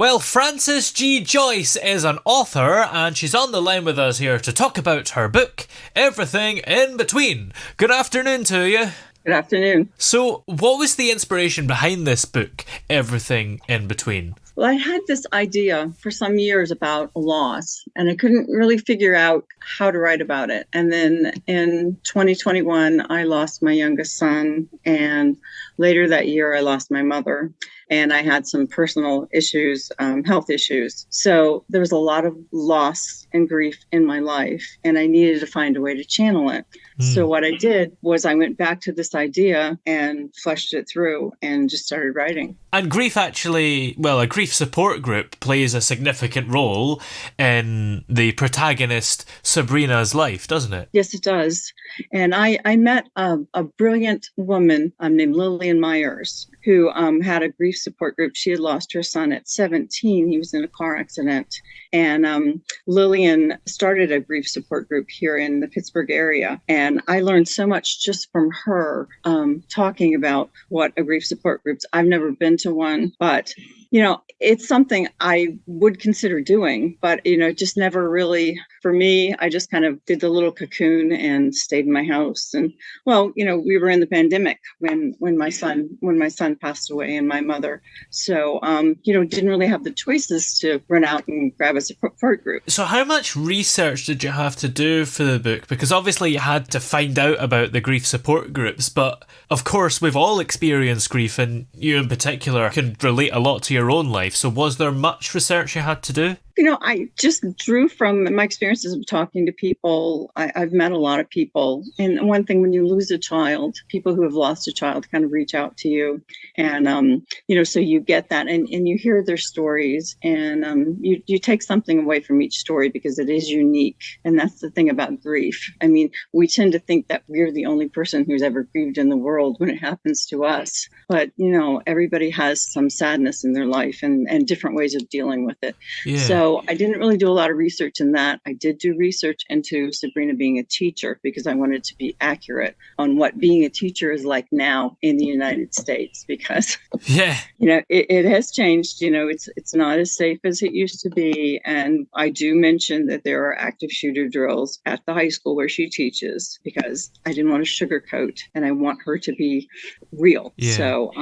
Well, Frances G. Joyce is an author, and she's on the line with us here to talk about her book, Everything in Between. Good afternoon to you. Good afternoon. So, what was the inspiration behind this book, Everything in Between? Well, I had this idea for some years about loss, and I couldn't really figure out how to write about it. And then in 2021, I lost my youngest son, and later that year, I lost my mother. And I had some personal issues, health issues. So there was a lot of loss and grief in my life, and I needed to find a way to channel it. So what I did was I went back to this idea and fleshed it through and just started writing. And grief actually, well, a grief support group plays a significant role in the protagonist Sabrina's life, doesn't it? Yes, it does. And I met a brilliant woman named Lillian Myers, who had a grief support group. She had lost her son at 17. He was in a car accident. And Lillian started a grief support group here in the Pittsburgh area. And I learned so much just from her talking about what a grief support group's. I've never been to one, but it's something I would consider doing, but, just never really, for me, I just kind of did the little cocoon and stayed in my house. And, we were in the pandemic when my son passed away and my mother. So, didn't really have the choices to run out and grab a support group. So how much research did you have to do for the book? Because obviously you had to find out about the grief support groups, but of course we've all experienced grief, and you in particular can relate a lot to your own life. So was there much research you had to do? I just drew from my experiences of talking to people. I've met a lot of people. And one thing, when you lose a child, people who have lost a child kind of reach out to you. And, so you get that and you hear their stories, and you take something away from each story because it is unique. And that's the thing about grief. I mean, we tend to think that we're the only person who's ever grieved in the world when it happens to us. But, everybody has some sadness in their life and different ways of dealing with it. Yeah. So I didn't really do a lot of research in that. I did do research into Sabrina being a teacher because I wanted to be accurate on what being a teacher is like now in the United States, because, it has changed. It's not as safe as it used to be. And I do mention that there are active shooter drills at the high school where she teaches, because I didn't want to sugarcoat and I want her to be real. Yeah. So,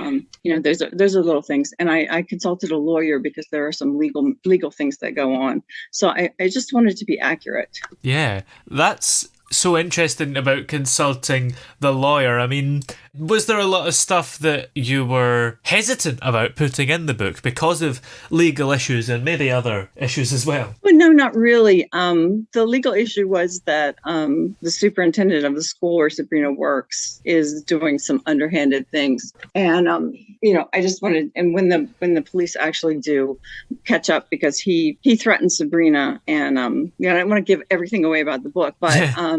those are little things. And I consulted a lawyer because there are some legal things that go on. So I just wanted to be accurate. Yeah, that's so interesting about consulting the lawyer. I mean, was there a lot of stuff that you were hesitant about putting in the book because of legal issues and maybe other issues as well? Well, no, not really. The legal issue was that the superintendent of the school where Sabrina works is doing some underhanded things. And, I just wanted, and when the police actually do catch up, because he threatened Sabrina, and, I don't want to give everything away about the book, but,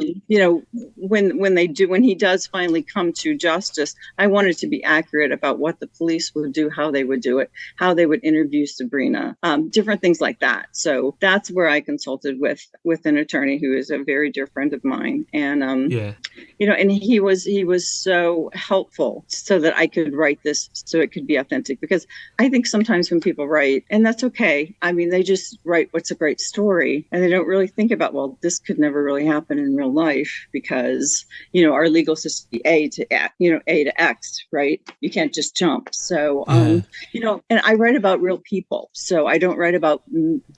when he does finally come to justice, I wanted to be accurate about what the police would do, how they would do it, how they would interview Sabrina, different things like that. So that's where I consulted with an attorney who is a very dear friend of mine. And, and he was so helpful so that I could write this so it could be authentic, because I think sometimes when people write, and that's okay, I mean, they just write what's a great story and they don't really think about, well, this could never really happen in real life, because, our legal system, A to X, right? You can't just jump. So, and I write about real people. So I don't write about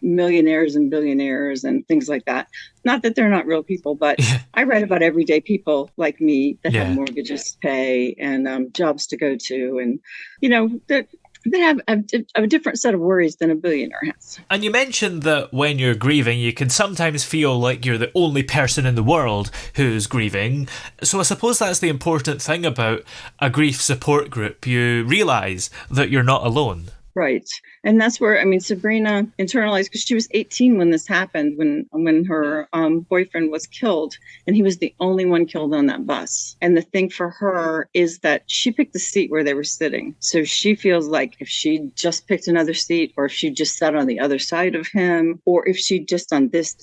millionaires and billionaires and things like that. Not that they're not real people, but I write about everyday people like me that have mortgages to pay and jobs to go to, and, that they have a different set of worries than a billionaire has. And you mentioned that when you're grieving, you can sometimes feel like you're the only person in the world who's grieving. So I suppose that's the important thing about a grief support group. You realise that you're not alone. Right. And that's where, Sabrina internalized, because she was 18 when this happened, when her boyfriend was killed, and he was the only one killed on that bus. And the thing for her is that she picked the seat where they were sitting. So she feels like if she just picked another seat, or if she just sat on the other side of him, or if she'd just done this,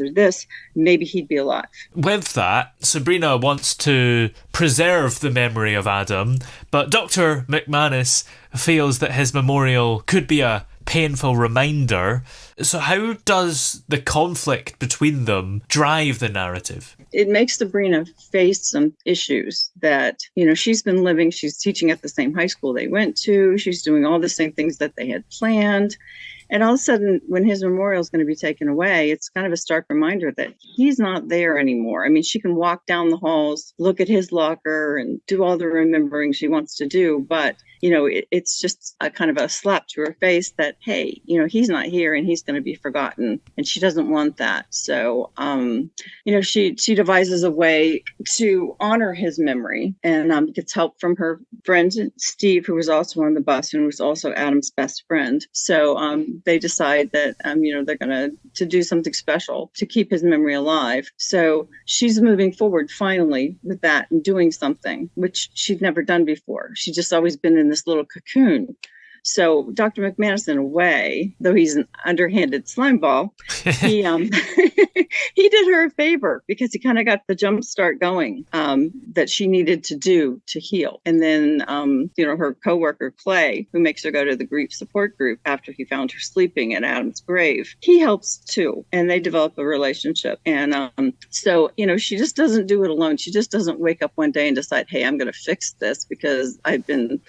or this, maybe he'd be alive. With that, Sabrina wants to preserve the memory of Adam, but Dr. McManus feels that his memorial could be a painful reminder. So how does the conflict between them drive the narrative? It makes Sabrina face some issues that, she's been living, she's teaching at the same high school they went to, she's doing all the same things that they had planned. And all of a sudden, when his memorial is going to be taken away, it's kind of a stark reminder that he's not there anymore. I mean, she can walk down the halls, look at his locker, and do all the remembering she wants to do. But, it's just a kind of a slap to her face that, hey, he's not here and he's going to be forgotten. And she doesn't want that. So, she devises a way to honor his memory and gets help from her friend, Steve, who was also on the bus and was also Adam's best friend. So they decide that, they're going to do something special to keep his memory alive. So she's moving forward finally with that and doing something, which she'd never done before. She'd just always been in this little cocoon. So Dr. McManus, in a way, though he's an underhanded slimeball, he he did her a favor because he kind of got the jump start going that she needed to do to heal. And then, her coworker, Clay, who makes her go to the grief support group after he found her sleeping at Adam's grave, he helps too. And they develop a relationship. And so, she just doesn't do it alone. She just doesn't wake up one day and decide, hey, I'm going to fix this because I've been,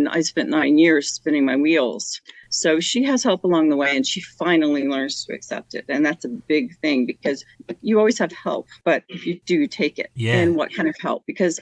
I spent 9 years spinning my wheels. So she has help along the way and she finally learns to accept it. And that's a big thing because you always have help, but if you do, take it. Yeah. And what kind of help? Because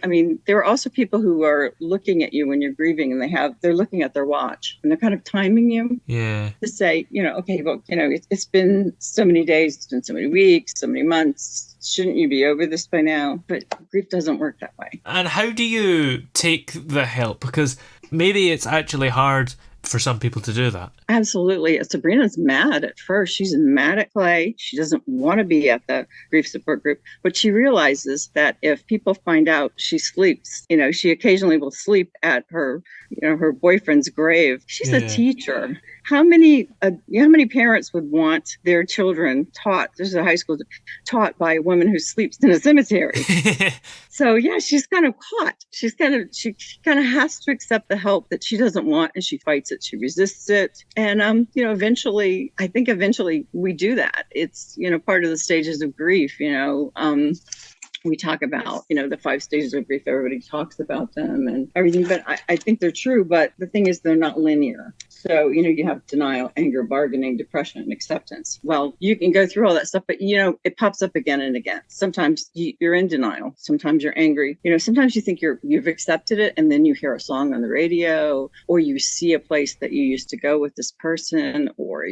there are also people who are looking at you when you're grieving and they're looking at their watch and they're kind of timing you. Yeah. To say, okay, well, it's been so many days, it's been so many weeks, so many months. Shouldn't you be over this by now? But grief doesn't work that way. And how do you take the help? Because maybe it's actually hard for some people to do that. Absolutely. Sabrina's mad at first. She's mad at Clay. She doesn't want to be at the grief support group, but she realizes that if people find out she sleeps, she occasionally will sleep at her, her boyfriend's grave. She's a teacher. How many parents would want their children taught? This is a high school taught by a woman who sleeps in a cemetery. So yeah, she's kind of caught. She kind of has to accept the help that she doesn't want, and she fights it. She resists it, and eventually we do that. It's part of the stages of grief. We talk about, the 5 stages of grief. Everybody talks about them and everything, but I think they're true. But the thing is, they're not linear. So, you have denial, anger, bargaining, depression, and acceptance. Well, you can go through all that stuff, but, it pops up again and again. Sometimes you're in denial. Sometimes you're angry. Sometimes you think you've accepted it, and then you hear a song on the radio, or you see a place that you used to go with this person, or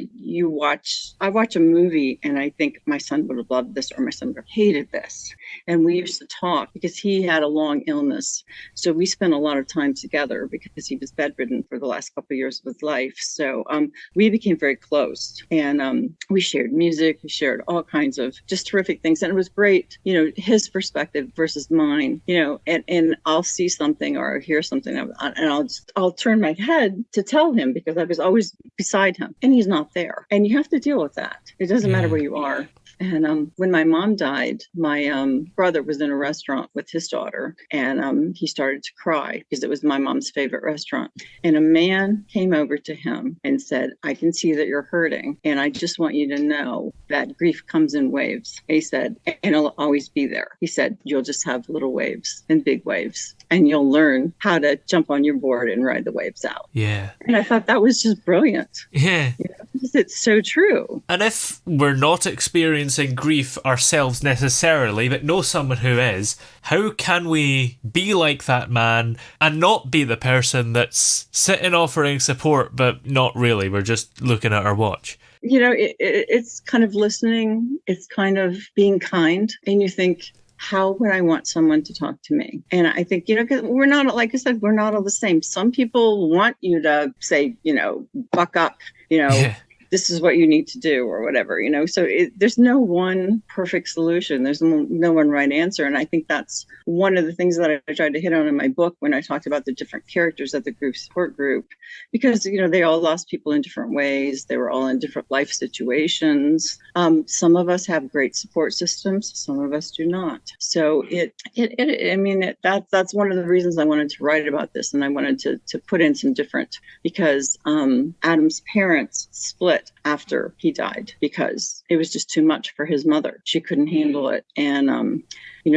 I watch a movie and I think my son would have loved this, or my son would have hated this. And we used to talk because he had a long illness. So we spent a lot of time together because he was bedridden for the last couple of years of his life. So we became very close, and we shared music. We shared all kinds of just terrific things. And it was great, his perspective versus mine, and I'll see something or hear something and I'll turn my head to tell him because I was always beside him and he's not there. And you have to deal with that. It doesn't matter where you are. And when my mom died, my brother was in a restaurant with his daughter, and he started to cry because it was my mom's favorite restaurant. And a man came over to him and said, I can see that you're hurting, and I just want you to know that grief comes in waves. He said, and it'll always be there. He said, you'll just have little waves and big waves, and you'll learn how to jump on your board and ride the waves out. Yeah. And I thought that was just brilliant. Yeah. It's so true. And if we're not experiencing grief ourselves necessarily, but know someone who is, how can we be like that man and not be the person that's sitting offering support, but not really? We're just looking at our watch. It's kind of listening. It's kind of being kind. And you think, how would I want someone to talk to me? And I think, because we're not, like I said, we're not all the same. Some people want you to say, buck up, Yeah. this is what you need to do or whatever, so there's no one perfect solution. There's no one right answer. And I think that's one of the things that I tried to hit on in my book when I talked about the different characters of the grief support group, because they all lost people in different ways. They were all in different life situations. Some of us have great support systems, some of us do not. So that's one of the reasons I wanted to write about this, and I wanted to put in some different, because Adam's parents split after he died because it was just too much for his mother. She couldn't handle it. And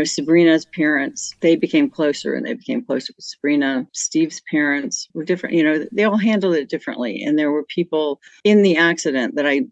Sabrina's parents, they became closer, and they became closer with Sabrina. Steve's parents were different. They all handled it differently. And there were people in the accident that I,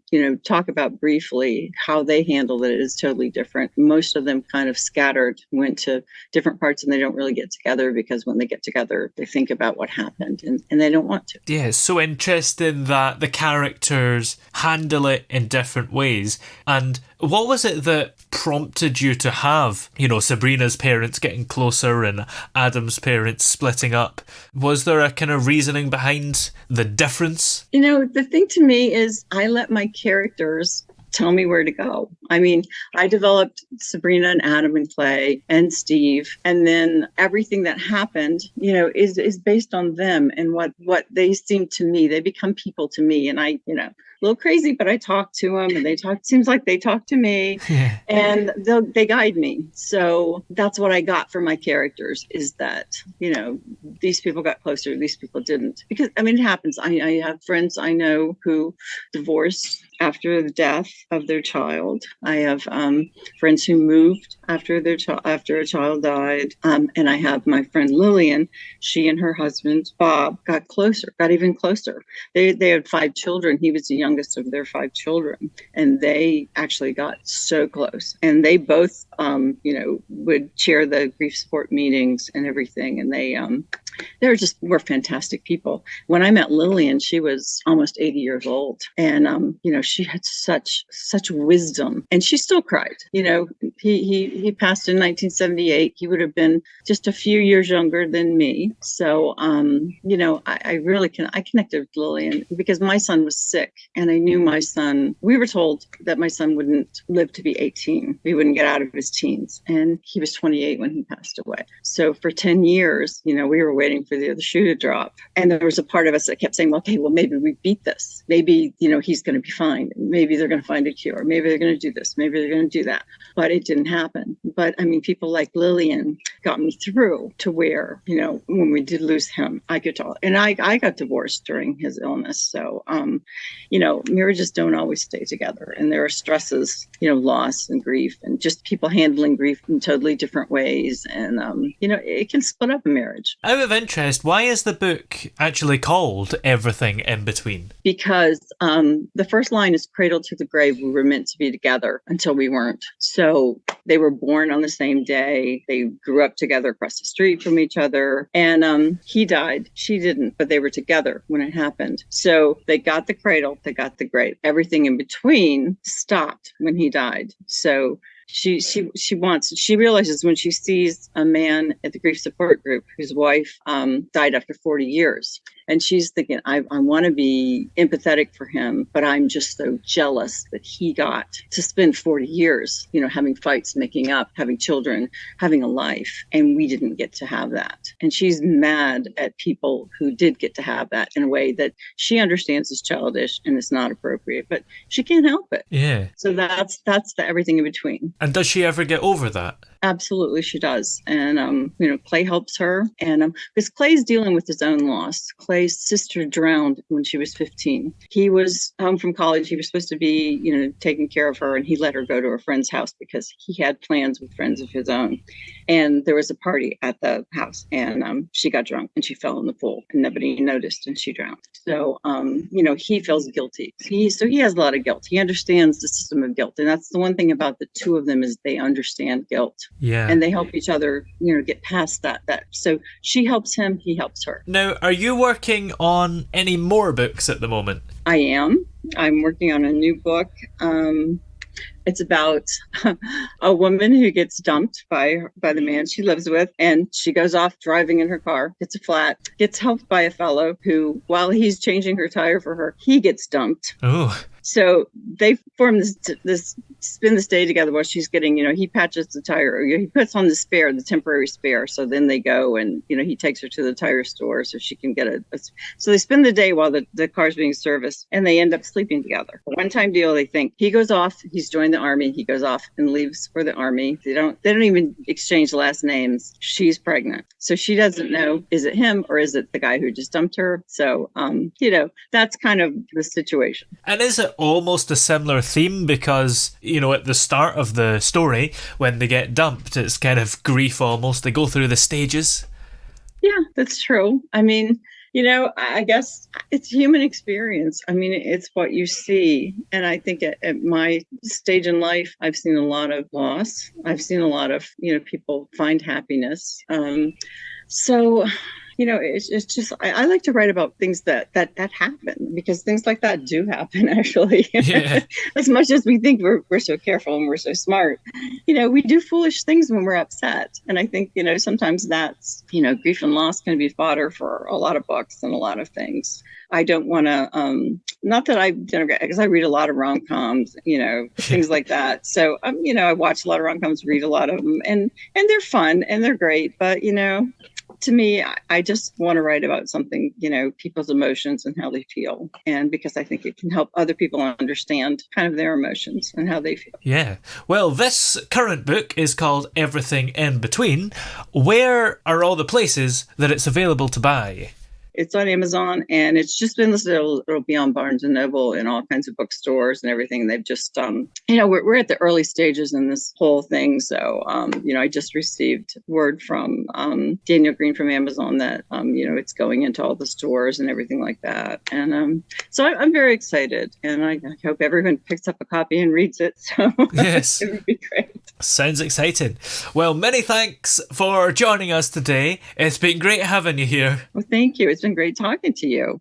talk about briefly. How they handled it is totally different. Most of them kind of scattered, went to different parts, and they don't really get together, because when they get together, they think about what happened, and they don't want to. Yeah, it's so interesting that the characters handle it in different ways. And what was it that prompted you to have, Sabrina's parents getting closer and Adam's parents splitting up? Was there a kind of reasoning behind the difference? The thing to me is I let my characters tell me where to go. I mean, I developed Sabrina and Adam and Clay and Steve, and then everything that happened, is based on them and what they seem to me. They become people to me, and I, a little crazy, but I talk to them, and seems like they talk to me, and they guide me. So that's what I got from my characters, is that, these people got closer, these people didn't. Because, it happens. I have friends I know who divorced after the death of their child. I have friends who moved after a child died. And I have my friend Lillian. She and her husband Bob got even closer. They had 5 children. He was the youngest of their 5 children, and they actually got so close. And they both, would chair the grief support meetings and everything. And they were fantastic people. When I met Lillian, she was almost 80 years old, and she had such wisdom, and she still cried. He passed in 1978. He would have been just a few years younger than me. So I really connected with Lillian because my son was sick, and I knew my son. We were told that my son wouldn't live to be 18. He wouldn't get out of his teens, and he was 28 when he passed away. So for 10 years, we were waiting for the other shoe to drop. And there was a part of us that kept saying, okay, well, maybe we beat this. Maybe, he's going to be fine. Maybe they're going to find a cure. Maybe they're going to do this. Maybe they're going to do that. But it didn't happen. But people like Lillian got me through to where, when we did lose him, I could tell. And I got divorced during his illness. So, marriages don't always stay together. And there are stresses, loss and grief, and just people handling grief in totally different ways. And, it can split up a marriage. Out of interest, why is the book actually called Everything in Between? Because the first line is cradle to the grave. We were meant to be together until we weren't. So they were born on the same day. They grew up together across the street from each other. And he died. She didn't, but they were together when it happened. So they got the cradle, they got the grave. Everything in between stopped when he died. So she realizes when she sees a man at the grief support group whose wife died after 40 years. And she's thinking, I want to be empathetic for him, but I'm just so jealous that he got to spend 40 years, having fights, making up, having children, having a life. And we didn't get to have that. And she's mad at people who did get to have that in a way that she understands is childish and it's not appropriate, but she can't help it. Yeah. So that's the everything in between. And does she ever get over that? Absolutely, she does. And, Clay helps her. And because Clay's dealing with his own loss. Clay's sister drowned when she was 15. He was home from college. He was supposed to be, taking care of her. And he let her go to a friend's house because he had plans with friends of his own. And there was a party at the house. And she got drunk and she fell in the pool. And nobody noticed and she drowned. So, he feels guilty. He has a lot of guilt. He understands the system of guilt. And that's the one thing about the two of them is they understand guilt. Yeah. And they help each other, get past that. So she helps him, he helps her. Now, are you working on any more books at the moment? I am. I'm working on a new book. It's about a woman who gets dumped by the man she lives with, and she goes off driving in her car, gets a flat, gets helped by a fellow who, while he's changing her tire for her, he gets dumped. Oh. So they form this spend this day together while she's getting, he patches the tire, or he puts on the temporary spare. So then they go and, he takes her to the tire store so she can get so they spend the day while the car's being serviced, and they end up sleeping together. One time deal, they think. He goes off, he's joined the army, he goes off and leaves for the army. They don't even exchange last names. She's pregnant. So she doesn't know, is it him or is it the guy who just dumped her? So, that's kind of the situation. And is it almost a similar theme? Because, at the start of the story, when they get dumped, it's kind of grief almost. They go through the stages. Yeah, that's true. I mean, I guess it's human experience. I mean, it's what you see. And I think at my stage in life, I've seen a lot of loss. I've seen a lot of, people find happiness. So it's just, I like to write about things that happen, because things like that do happen, actually. Yeah. As much as we think we're so careful and we're so smart, we do foolish things when we're upset. And I think, sometimes that's, grief and loss can be fodder for a lot of books and a lot of things. I don't want to, not that I denigrate, because I read a lot of rom-coms, things like that. So, I watch a lot of rom-coms, read a lot of them, and they're fun and they're great. But, to me, I just want to write about something, people's emotions and how they feel. And because I think it can help other people understand kind of their emotions and how they feel. Yeah. Well, this current book is called Everything in Between. Where are all the places that it's available to buy? It's on Amazon, and it's just been listed. It'll be on Barnes and Noble and all kinds of bookstores and everything. They've just, we're at the early stages in this whole thing. So, I just received word from Daniel Green from Amazon that, it's going into all the stores and everything like that. And so I'm very excited, and I hope everyone picks up a copy and reads it. So yes, it would be great. Sounds exciting. Well, many thanks for joining us today. It's been great having you here. Well, thank you. It's been great talking to you.